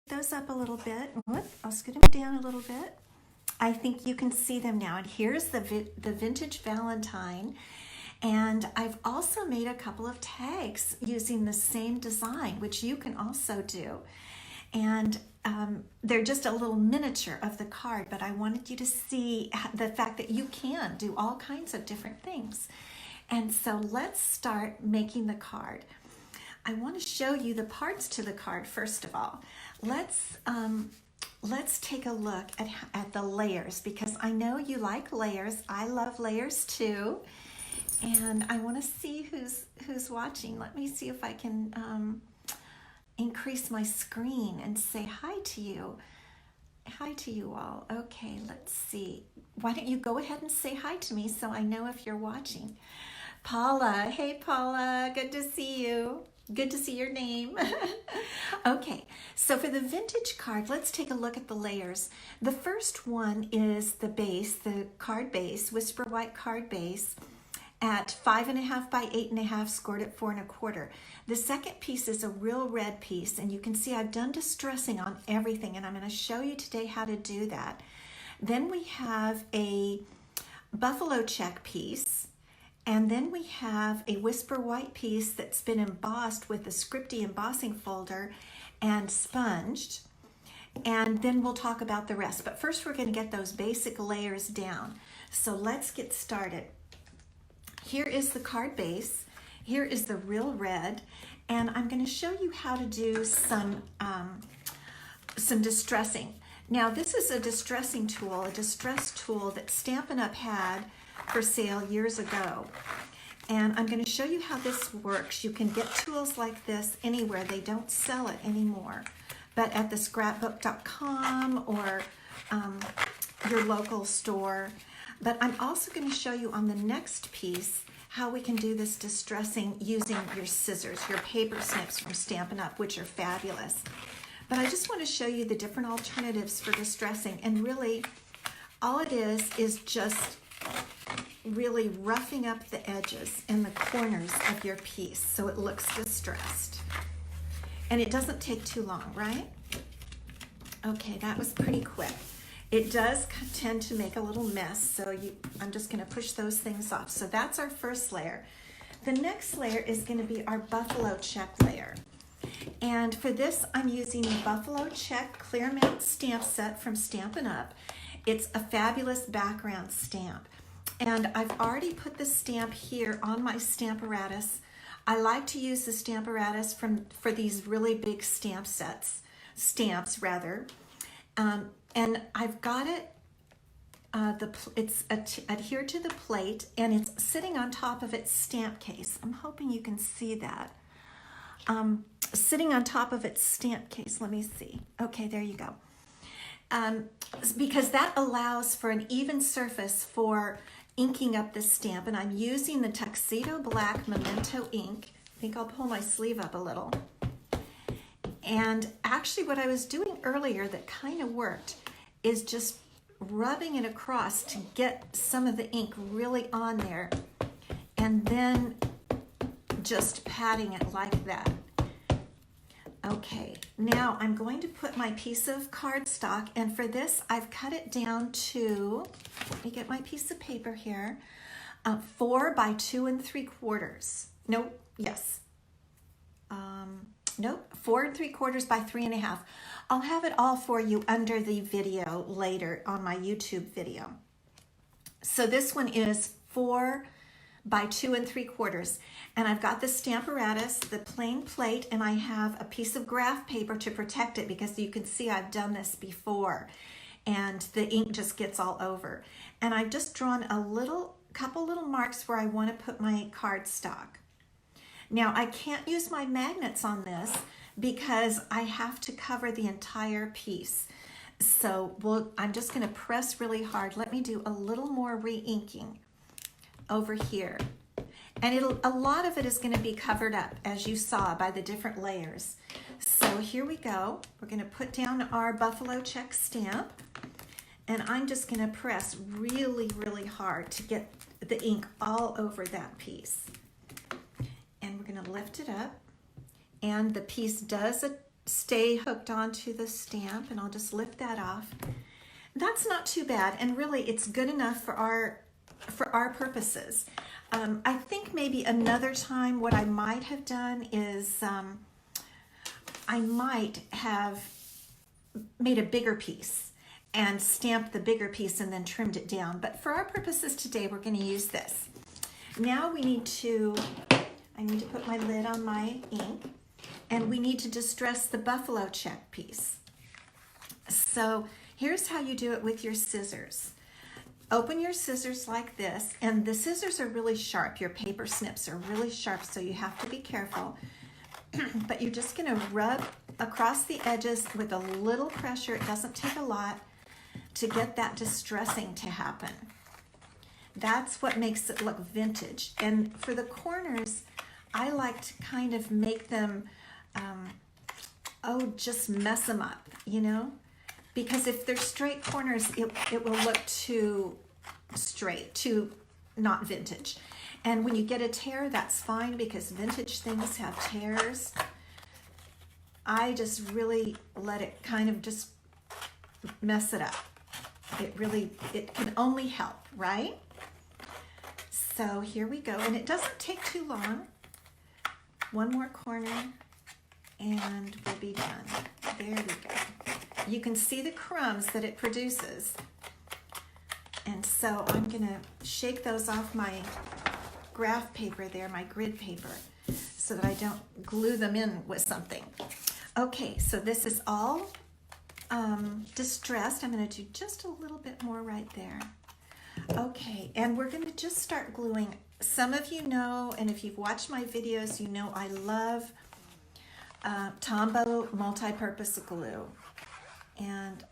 those up a little bit. Whoop, I'll scoot them down a little bit. I think you can see them now. And here's the Vintage Valentine. And I've also made a couple of tags using the same design, which you can also do. And they're just a little miniature of the card, but I wanted you to see the fact that you can do all kinds of different things. And so let's start making the card. I want to show you the parts to the card first of all. Let's take a look at the layers, because I know you like layers. I love layers too. And I want to see who's watching. Let me see if I can increase my screen and say hi to you. Hi to you all. Okay, let's see. Why don't you go ahead and say hi to me so I know if you're watching. Paula. Hey, Paula. Good to see you. Good to see your name. Okay, so for the vintage card, let's take a look at the layers. The first one is the base, the card base, Whisper White card base, at 5.5 by 8.5, scored at 4 1/4. The second piece is a real red piece, and you can see I've done distressing on everything, and I'm going to show you today how to do that. Then we have a buffalo check piece, and then we have a Whisper White piece that's been embossed with a scripty embossing folder and sponged. And then we'll talk about the rest. But first we're going to get those basic layers down. So let's get started. Here is the card base. Here is the real red. And I'm going to show you how to do some distressing. Now this is a distressing tool, a distress tool that Stampin' Up had for sale years ago. And I'm going to show you how this works. You can get tools like this anywhere. They don't sell it anymore, but at the scrapbook.com or your local store. But I'm also going to show you on the next piece how we can do this distressing using your scissors, your paper snips from Stampin' Up, which are fabulous. But I just want to show you the different alternatives for distressing. And really, all it is just really roughing up the edges and the corners of your piece so it looks distressed. And it doesn't take too long, right? Okay, that was pretty quick. It does tend to make a little mess, so I'm just going to push those things off. So that's our first layer. The next layer is going to be our buffalo check layer. And for this, I'm using the Buffalo Check Clear Matte Stamp Set from Stampin' Up. It's a fabulous background stamp. And I've already put the stamp here on my Stamparatus. I like to use the Stamparatus for these really big stamps, and I've got it, it's adhered to the plate, and it's sitting on top of its stamp case. I'm hoping you can see that. Sitting on top of its stamp case, let me see. Okay, there you go. Because that allows for an even surface for inking up the stamp, and I'm using the Tuxedo Black Memento ink. I think I'll pull my sleeve up a little. And actually what I was doing earlier that kind of worked is just rubbing it across to get some of the ink really on there, and then just patting it like that. Okay, now I'm going to put my piece of cardstock, and for this I've cut it down to, let me get my piece of paper here, 4 by 2 3/4. Nope, yes. Nope, 4 3/4 by 3.5. I'll have it all for you under the video later on my YouTube video. So this one is 4 by 2 3/4. And I've got the Stamparatus, the plain plate, and I have a piece of graph paper to protect it because you can see I've done this before and the ink just gets all over. And I've just drawn a couple little marks where I want to put my cardstock. Now I can't use my magnets on this because I have to cover the entire piece. So I'm just going to press really hard. Let me do a little more re-inking over here. And a lot of it is going to be covered up, as you saw, by the different layers. So here we go. We're going to put down our Buffalo Check stamp, and I'm just going to press really, really hard to get the ink all over that piece. And we're going to lift it up, and the piece does stay hooked onto the stamp, and I'll just lift that off. That's not too bad, and really it's good enough for our purposes. I think maybe another time what I might have done is I might have made a bigger piece and stamped the bigger piece and then trimmed it down. But for our purposes today, we're going to use this. Now I need to put my lid on my ink, and we need to distress the buffalo check piece. So here's how you do it with your scissors. Open your scissors like this, and the scissors are really sharp. Your paper snips are really sharp, so you have to be careful. But you're just going to rub across the edges with a little pressure. It doesn't take a lot to get that distressing to happen. That's what makes it look vintage. And for the corners, I like to kind of make them, just mess them up, you know? Because if they're straight corners, it will look too straight, too not vintage. And when you get a tear, that's fine, because vintage things have tears. I just really let it kind of just mess it up. It can only help, right? So here we go, and it doesn't take too long. One more corner, and we'll be done. There we go. You can see the crumbs that it produces. And so I'm gonna shake those off my graph paper there, my grid paper, so that I don't glue them in with something. Okay, so this is all distressed. I'm gonna do just a little bit more right there. Okay, and we're gonna just start gluing. Some of you know, and if you've watched my videos, you know I love Tombow multi-purpose glue. And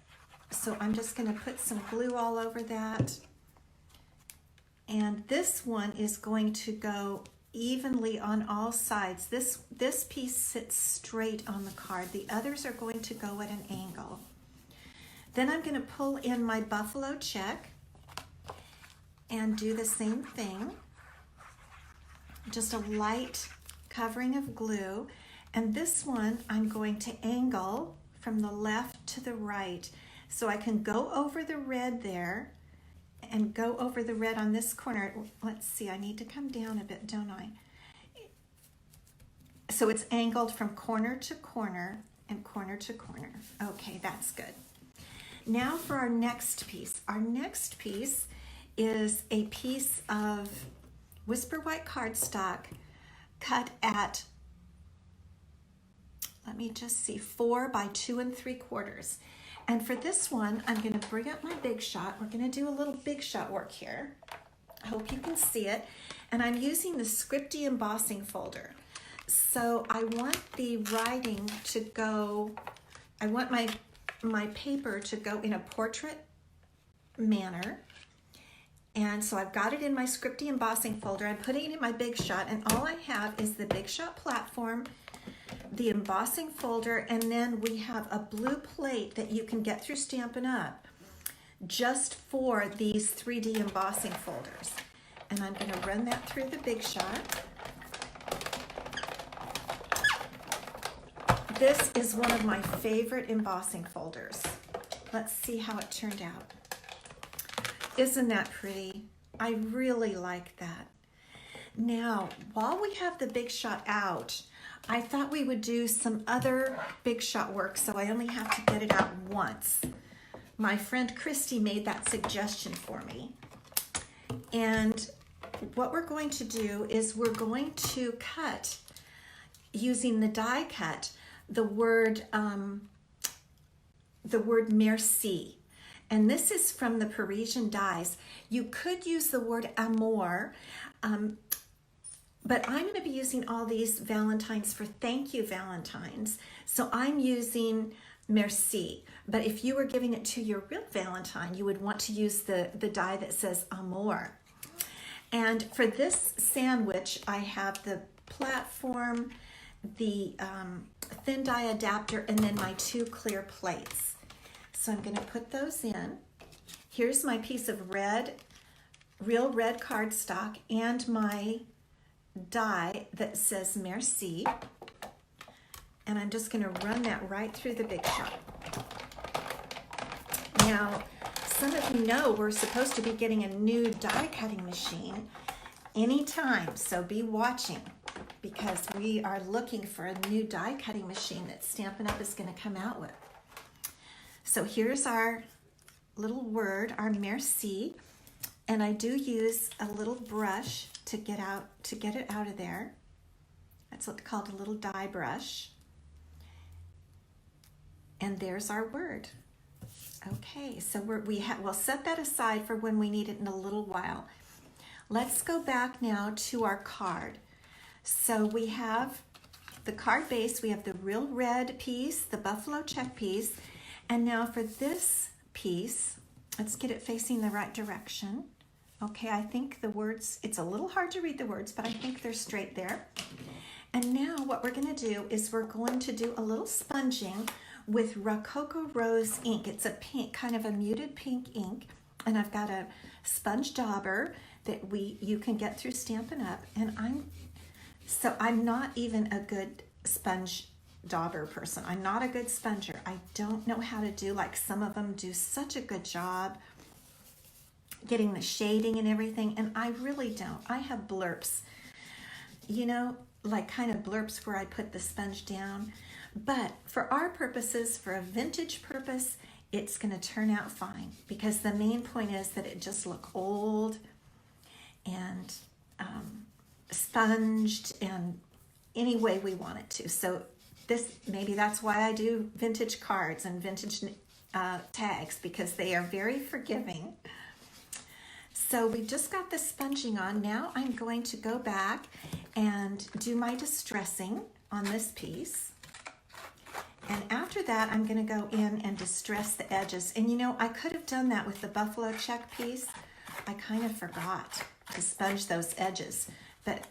so I'm just going to put some glue all over that. And this one is going to go evenly on all sides. This piece sits straight on the card. The others are going to go at an angle. Then I'm going to pull in my buffalo check and do the same thing. Just a light covering of glue. And this one I'm going to angle from the left to the right. So I can go over the red there and go over the red on this corner. Let's see, I need to come down a bit, don't I? So it's angled from corner to corner and corner to corner. Okay, that's good. Now for our next piece. Our next piece is a piece of Whisper White cardstock cut at, let me just see, 4 by 2 3/4. And for this one, I'm going to bring up my Big Shot. We're going to do a little Big Shot work here. I hope you can see it. And I'm using the Scripty embossing folder. So I want the writing to go, I want my paper to go in a portrait manner. And so I've got it in my Scripty embossing folder. I'm putting it in my Big Shot, and all I have is the Big Shot platform, the embossing folder, and then we have a blue plate that you can get through Stampin' Up just for these 3D embossing folders. And I'm going to run that through the Big Shot. This is one of my favorite embossing folders. Let's see how it turned out. Isn't that pretty? I really like that. Now, while we have the Big Shot out, I thought we would do some other Big Shot work, so I only have to get it out once. My friend Christy made that suggestion for me. And what we're going to do is we're going to cut, using the die cut, the word merci. And this is from the Parisian dies. You could use the word amour, but I'm going to be using all these Valentines for thank you Valentines. So I'm using merci. But if you were giving it to your real Valentine, you would want to use the die that says amour. And for this sandwich, I have the platform, the thin die adapter, and then my 2 clear plates. So I'm going to put those in. Here's my piece of real red cardstock and my die that says merci. And I'm just gonna run that right through the Big Shot. Now, some of you know we're supposed to be getting a new die cutting machine anytime, so be watching because we are looking for a new die cutting machine that Stampin' Up! Is gonna come out with. So here's our little word, our merci, and I do use a little brush to get it out of there. That's what's called a little die brush. And there's our word. Okay, so we'll set that aside for when we need it in a little while. Let's go back now to our card. So we have the card base, we have the real red piece, the buffalo check piece, and now for this piece, let's get it facing the right direction. Okay, I think the words, it's a little hard to read the words, but I think they're straight there. And now what we're gonna do is we're going to do a little sponging with Rococo Rose ink. It's a pink, kind of a muted pink ink. And I've got a sponge dauber that you can get through Stampin' Up. And I'm not even a good sponge dauber person. I'm not a good sponger. I don't know how to do, like some of them do such a good job getting the shading and everything. And I really don't. I have blurps, you know, like kind of blurps where I put the sponge down. But for our purposes, for a vintage purpose, it's going to turn out fine because the main point is that it just look old and sponged and any way we want it to. So maybe that's why I do vintage cards and vintage tags, because they are very forgiving. So we just got the sponging on. Now I'm going to go back and do my distressing on this piece. And after that, I'm going to go in and distress the edges. And you know, I could have done that with the buffalo check piece. I kind of forgot to sponge those edges, but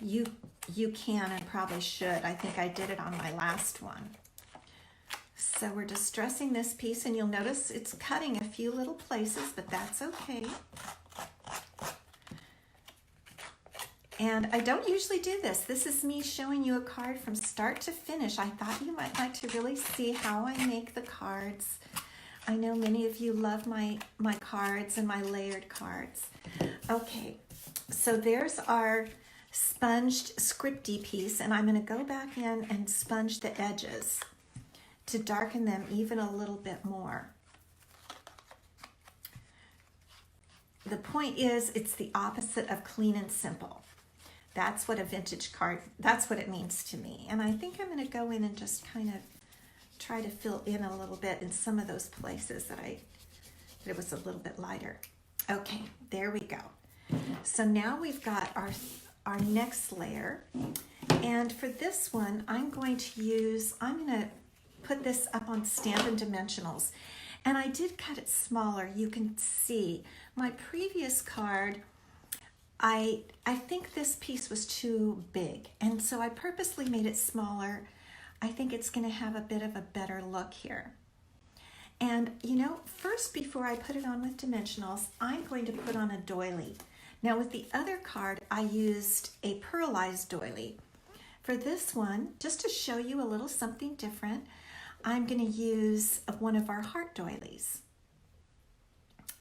you can and probably should. I think I did it on my last one. So we're distressing this piece, and you'll notice it's cutting a few little places, but that's okay. And I don't usually do this. This is me showing you a card from start to finish. I thought you might like to really see how I make the cards. I know many of you love my cards and my layered cards. Okay, so there's our sponged scripty piece, and I'm going to go back in and sponge the edges to darken them even a little bit more. The point is, it's the opposite of clean and simple. That's what a vintage card, that's what it means to me. And I think I'm going to go in and just kind of try to fill in a little bit in some of those places that it was a little bit lighter. Okay, there we go. So now we've got our next layer. And for this one, I'm going to put this up on Stampin' Dimensionals. And I did cut it smaller. You can see my previous card, I think this piece was too big, and so I purposely made it smaller. I think it's going to have a bit of a better look here. And you know, first, before I put it on with dimensionals, I'm going to put on a doily. Now with the other card, I used a pearlized doily. For this one, just to show you a little something different, I'm going to use one of our heart doilies.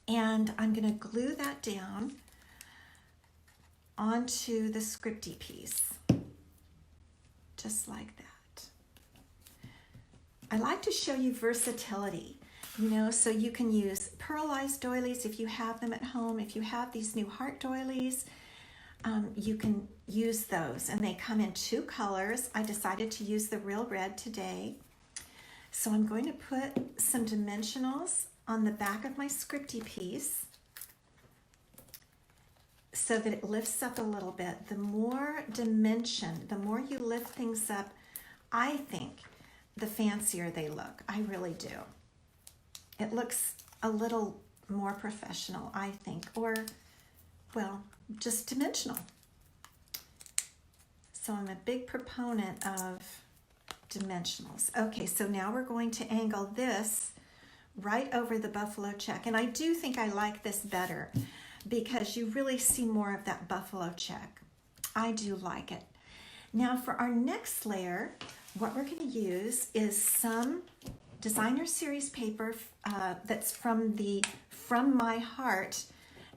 And I'm going to glue that down onto the scripty piece, just like that. I like to show you versatility, you know, so you can use pearlized doilies if you have them at home. If you have these new heart doilies, you can use those, and they come in 2 colors. I decided to use the real red today. So I'm going to put some dimensionals on the back of my scripty piece so that it lifts up a little bit. The more dimension, the more you lift things up, I think the fancier they look. I really do. It looks a little more professional, I think, or, well, just dimensional. So I'm a big proponent of dimensionals. Okay, so now we're going to angle this right over the buffalo check. And I do think I like this better because you really see more of that buffalo check. I do like it. Now for our next layer, what we're going to use is some designer series paper that's from the From My Heart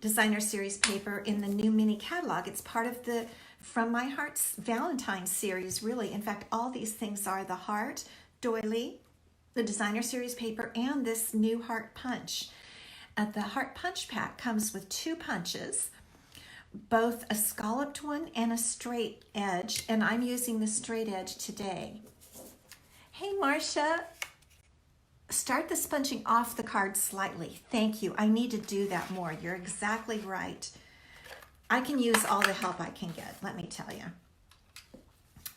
designer series paper in the new mini catalog. It's part of the From My Heart's Valentine series, really. In fact, all these things are the heart, doily, the designer series paper, and this new heart punch. The heart punch pack comes with 2 punches, both a scalloped one and a straight edge, and I'm using the straight edge today. Hey, Marcia. Start the sponging off the card slightly. Thank you. I need to do that more. You're exactly right. I can use all the help I can get, let me tell you.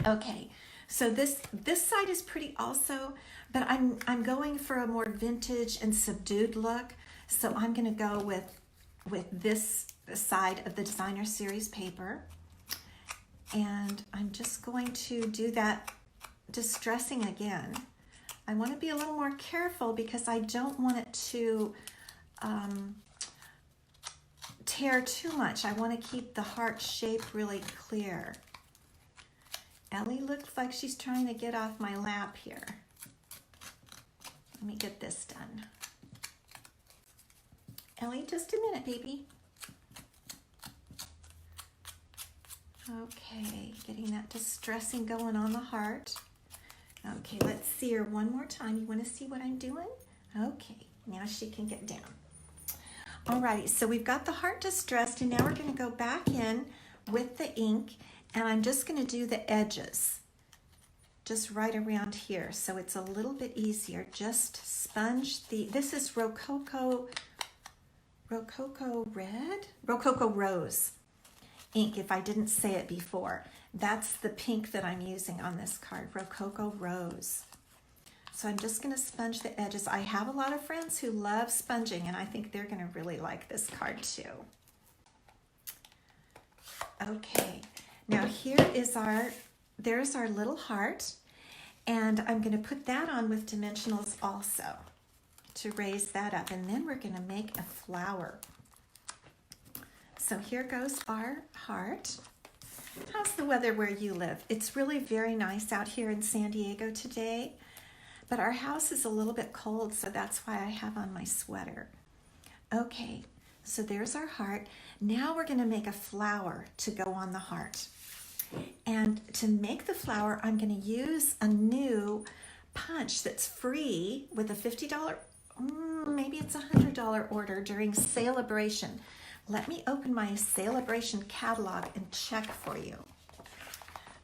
Okay, so this side is pretty also, but I'm going for a more vintage and subdued look. So I'm going to go with this side of the designer series paper. And I'm just going to do that distressing again. I want to be a little more careful because I don't want it to tear too much. I want to keep the heart shape really clear. Ellie looks like she's trying to get off my lap here. Let me get this done. Ellie, just a minute, baby. Okay, getting that distressing going on the heart. Okay, let's see her one more time. You want to see what I'm doing? Okay, now she can get down. Alrighty, so we've got the heart distressed, and now we're going to go back in with the ink, and I'm just going to do the edges, just right around here, so it's a little bit easier. Just sponge this is Rococo Rose ink, if I didn't say it before. That's the pink that I'm using on this card, Rococo Rose. So I'm just going to sponge the edges. I have a lot of friends who love sponging, and I think they're going to really like this card too. Okay, now there's our little heart, and I'm going to put that on with dimensionals also to raise that up, and then we're going to make a flower. So here goes our heart. How's the weather where you live? It's really very nice out here in San Diego today, but our house is a little bit cold, so that's why I have on my sweater. Okay, so there's our heart. Now we're going to make a flower to go on the heart. And to make the flower, I'm going to use a new punch that's free with a $50, maybe it's a $100 order during Celebration. Let me open my Celebration catalog and check for you,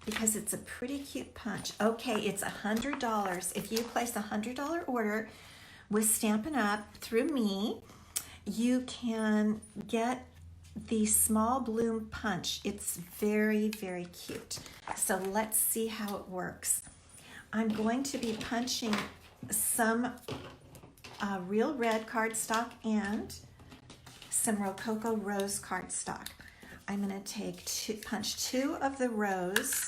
because it's a pretty cute punch. Okay, it's $100. If you place a $100 order with Stampin' Up through me, you can get the small bloom punch. It's very, very cute. So let's see how it works. I'm going to be punching some real red cardstock and some Rococo Rose cardstock. I'm going to punch 2 of the rose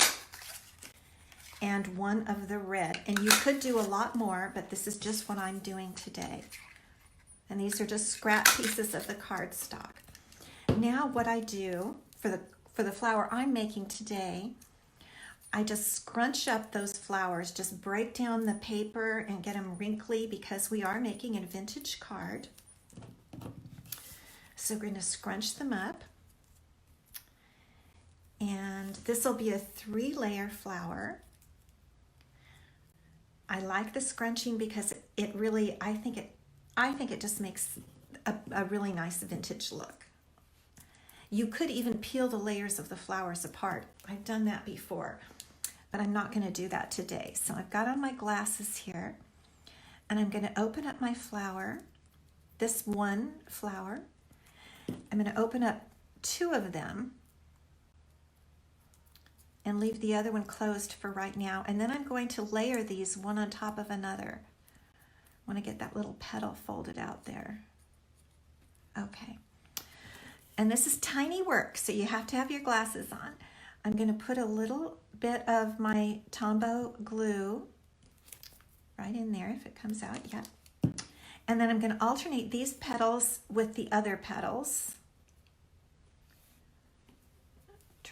and 1 of the red. And you could do a lot more, but this is just what I'm doing today. And these are just scrap pieces of the cardstock. Now what I do for the flower I'm making today, I just scrunch up those flowers, just break down the paper and get them wrinkly because we are making a vintage card. So we're going to scrunch them up. And this will be a 3-layer flower. I like the scrunching because it really, I think it just makes a really nice vintage look. You could even peel the layers of the flowers apart. I've done that before, but I'm not going to do that today. So I've got on my glasses here, and I'm going to open up my flower, this one flower. I'm going to open up 2 of them and leave the other one closed for right now. And then I'm going to layer these one on top of another. I want to get that little petal folded out there. Okay. And this is tiny work, so you have to have your glasses on. I'm going to put a little bit of my Tombow glue right in there if it comes out. Yeah. And then I'm going to alternate these petals with the other petals.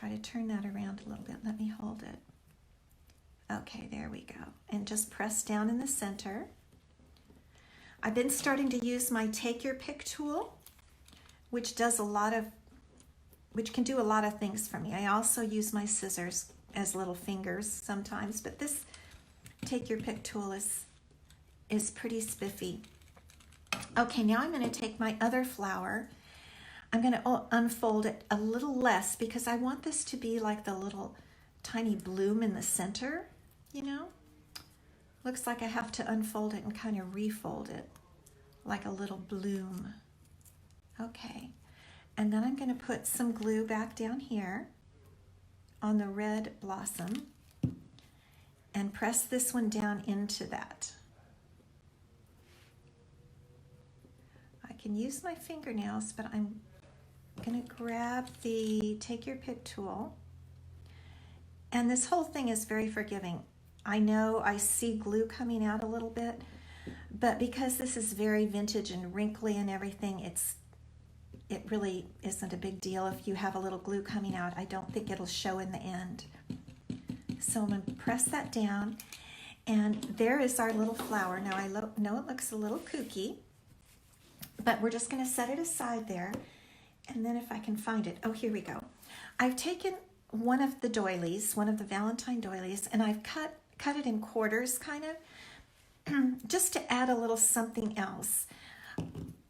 try to turn that around a little bit. Let me hold it. Okay, there we go. And just press down in the center. I've been starting to use my Take Your Pick tool, which can do a lot of things for me. I also use my scissors as little fingers sometimes, but this Take Your Pick tool is pretty spiffy. Okay, now I'm going to take my other flower. I'm going to unfold it a little less because I want this to be like the little tiny bloom in the center, you know? Looks like I have to unfold it and kind of refold it like a little bloom. Okay, and then I'm going to put some glue back down here on the red blossom and press this one down into that. I can use my fingernails, but I'm going to grab the Take Your Pick tool. And this whole thing is very forgiving. I know I see glue coming out a little bit, but because this is very vintage and wrinkly and everything, it really isn't a big deal if you have a little glue coming out. I don't think it'll show in the end. So I'm going to press that down, and there is our little flower. Now I know it looks a little kooky, but we're just going to set it aside there. And then if I can find it, oh, here we go. I've taken one of the doilies, one of the Valentine doilies, and I've cut it in quarters kind of, just to add a little something else.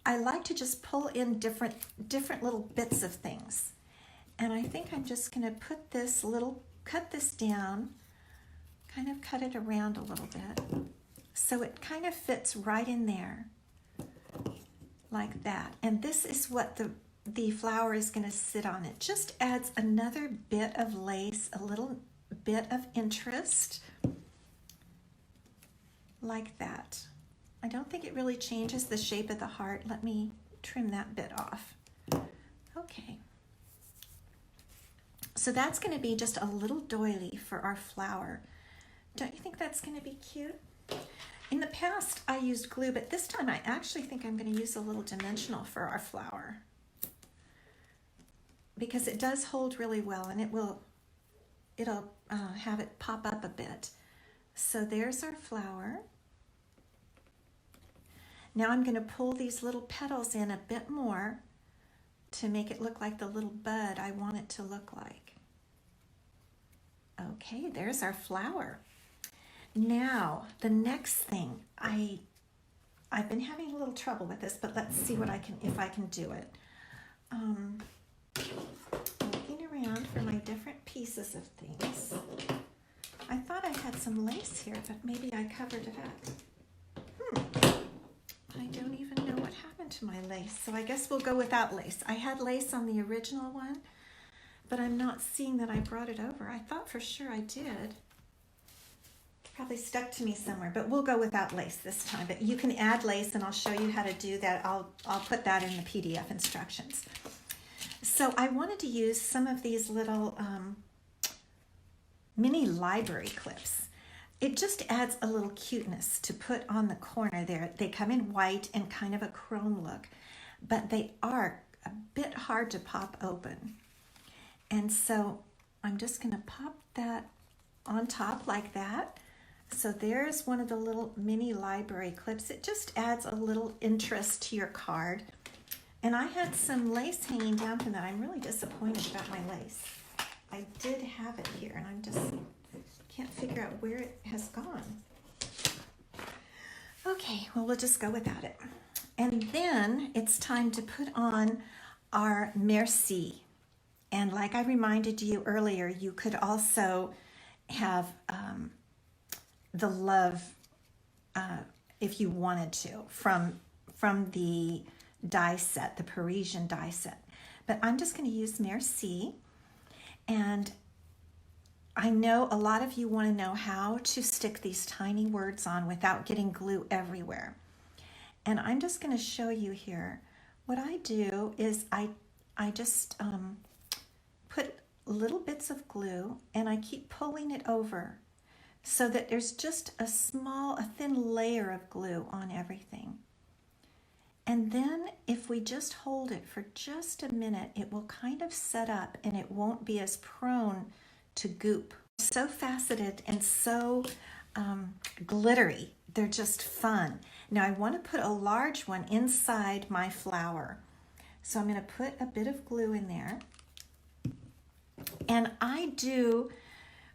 I like to just pull in different little bits of things. And I think I'm just going to cut this down, kind of cut it around a little bit, so it kind of fits right in there, like that. And this is what the flower is going to sit on. It just adds another bit of lace, a little bit of interest, like that. I don't think it really changes the shape of the heart. Let me trim that bit off. Okay. So that's going to be just a little doily for our flower. Don't you think that's going to be cute? In the past, I used glue, but this time I actually think I'm going to use a little dimensional for our flower, because it does hold really well, and it'll have it pop up a bit. So there's our flower. Now I'm going to pull these little petals in a bit more to make it look like the little bud I want it to look like. Okay, there's our flower. Now, the next thing, I've been having a little trouble with this, but let's see if I can do it. Looking around for my different pieces of things. I thought I had some lace here, but maybe I covered it up. I don't even know what happened to my lace, so I guess we'll go without lace. I had lace on the original one, but I'm not seeing that I brought it over. I thought for sure I did. Probably stuck to me somewhere, but we'll go without lace this time. But you can add lace, and I'll show you how to do that. I'll put that in the PDF instructions. So I wanted to use some of these little mini library clips. It just adds a little cuteness to put on the corner there. They come in white and kind of a chrome look, but they are a bit hard to pop open. And so I'm just going to pop that on top like that. So there's one of the little mini library clips. It just adds a little interest to your card. And I had some lace hanging down from that. I'm really disappointed about my lace. I did have it here, and I'm just can't figure out where it has gone. Okay, well, we'll just go without it. And then it's time to put on our merci. And like I reminded you earlier, you could also have the love, if you wanted to, from the die set, the Parisian die set. But I'm just going to use merci. And I know a lot of you want to know how to stick these tiny words on without getting glue everywhere. And I'm just going to show you here. What I do is I just put little bits of glue, and I keep pulling it over so that there's just a thin layer of glue on everything. And then if we just hold it for just a minute, it will kind of set up and it won't be as prone to goop. So faceted and so glittery. They're just fun. Now I want to put a large one inside my flower. So I'm going to put a bit of glue in there. And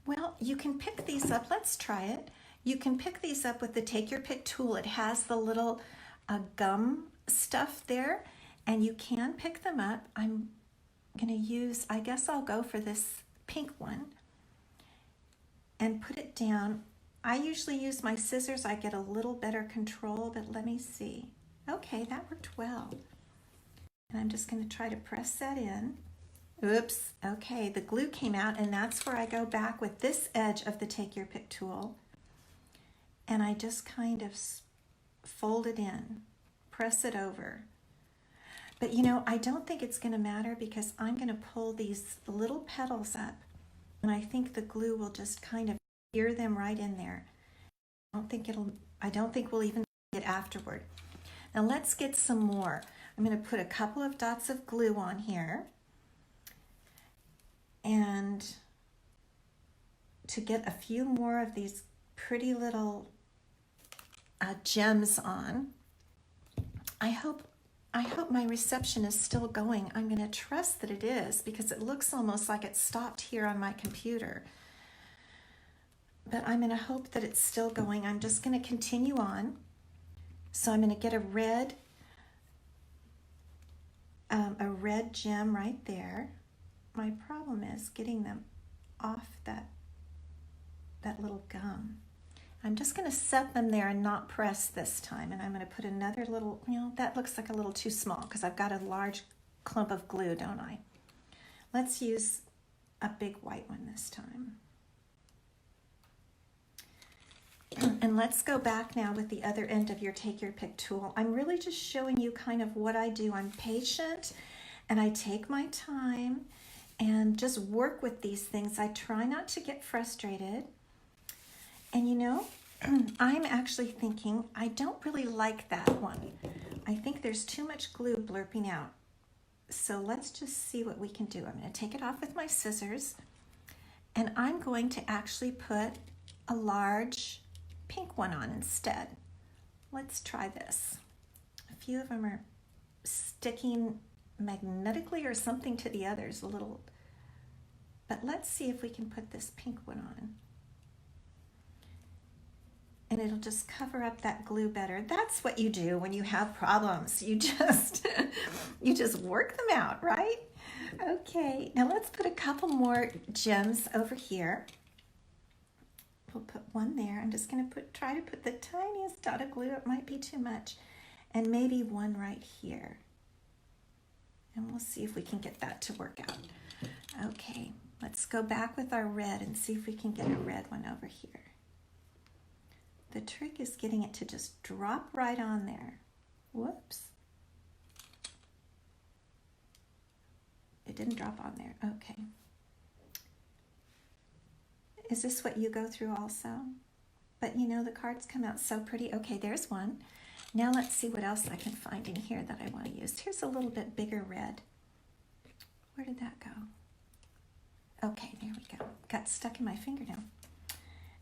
well, you can pick these up. Let's try it. You can pick these up with the Take Your Pick tool. It has the little gum stuff there, and you can pick them up. I'm going to use, I guess I'll go for this pink one and put it down. I usually use my scissors. I get a little better control, but let me see. Okay, that worked well. And I'm just going to try to press that in. Oops, okay, the glue came out, and that's where I go back with this edge of the Take Your Pick tool. And I just kind of fold it in, press it over. But you know, I don't think it's going to matter because I'm going to pull these little petals up, and I think the glue will just kind of adhere them right in there. I don't think we'll even see it afterward. Now let's get some more. I'm going to put a couple of dots of glue on here, and to get a few more of these pretty little gems on. I hope my reception is still going. I'm going to trust that it is because it looks almost like it stopped here on my computer. But I'm going to hope that it's still going. I'm just going to continue on. So I'm going to get a red gem right there. My problem is getting them off that little gum. I'm just going to set them there and not press this time. And I'm going to put another little, that looks like a little too small because I've got a large clump of glue, don't I? Let's use a big white one this time. And let's go back now with the other end of your Take Your Pick tool. I'm really just showing you kind of what I do. I'm patient and I take my time and just work with these things. I try not to get frustrated. And I'm actually thinking I don't really like that one. I think there's too much glue blurping out. So let's just see what we can do. I'm going to take it off with my scissors, and I'm going to actually put a large pink one on instead. Let's try this. A few of them are sticking magnetically or something to the others a little, but let's see if we can put this pink one on. And it'll just cover up that glue better. That's what you do when you have problems. You just work them out, right? Okay, now let's put a couple more gems over here. We'll put one there. I'm just going to try to put the tiniest dot of glue. It might be too much. And maybe one right here. And we'll see if we can get that to work out. Okay, let's go back with our red and see if we can get a red one over here. The trick is getting it to just drop right on there. Whoops. It didn't drop on there. Okay. Is this what you go through also? But the cards come out so pretty. Okay, there's one. Now let's see what else I can find in here that I want to use. Here's a little bit bigger red. Where did that go? Okay, there we go. Got stuck in my finger now.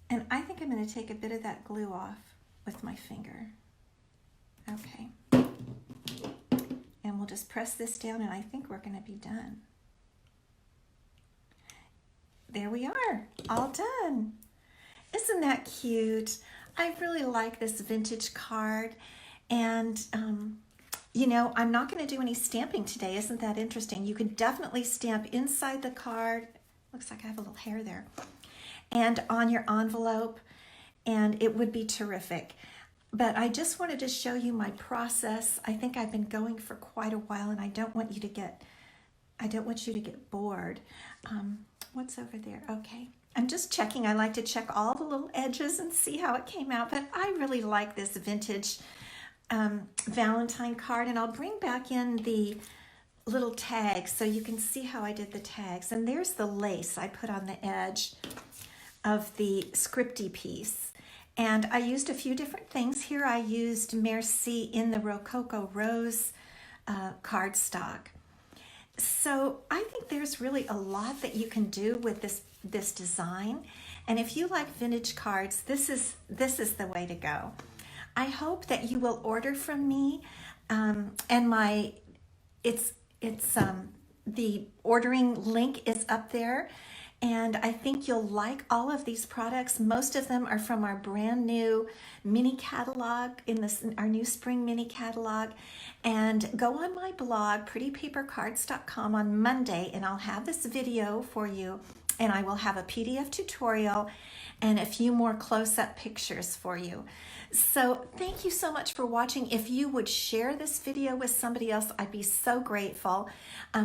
And I think I'm going to take a bit of that glue off with my finger. Okay. And we'll just press this down, and I think we're going to be done. There we are, all done. Isn't that cute? I really like this vintage card. And, I'm not going to do any stamping today. Isn't that interesting? You can definitely stamp inside the card. Looks like I have a little hair there. And on your envelope, and it would be terrific. But I just wanted to show you my process. I think I've been going for quite a while, and I don't want you to get bored. What's over there? Okay. I'm just checking. I like to check all the little edges and see how it came out, but I really like this vintage Valentine card, and I'll bring back in the little tags so you can see how I did the tags. And there's the lace I put on the edge of the scripty piece. And I used a few different things. Here I used Merci in the Rococo Rose cardstock. So I think there's really a lot that you can do with this design. And if you like vintage cards, this is the way to go. I hope that you will order from me, and the ordering link is up there. And I think you'll like all of these products. Most of them are from our brand new mini catalog, our new spring mini catalog. And go on my blog, prettypapercards.com, on Monday, and I'll have this video for you. And I will have a PDF tutorial and a few more close-up pictures for you. So thank you so much for watching. If you would share this video with somebody else, I'd be so grateful.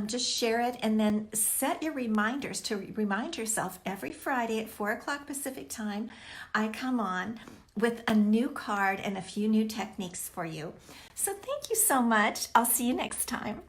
Just share it, and then set your reminders to remind yourself every Friday at 4 o'clock Pacific time, I come on with a new card and a few new techniques for you. So thank you so much. I'll see you next time.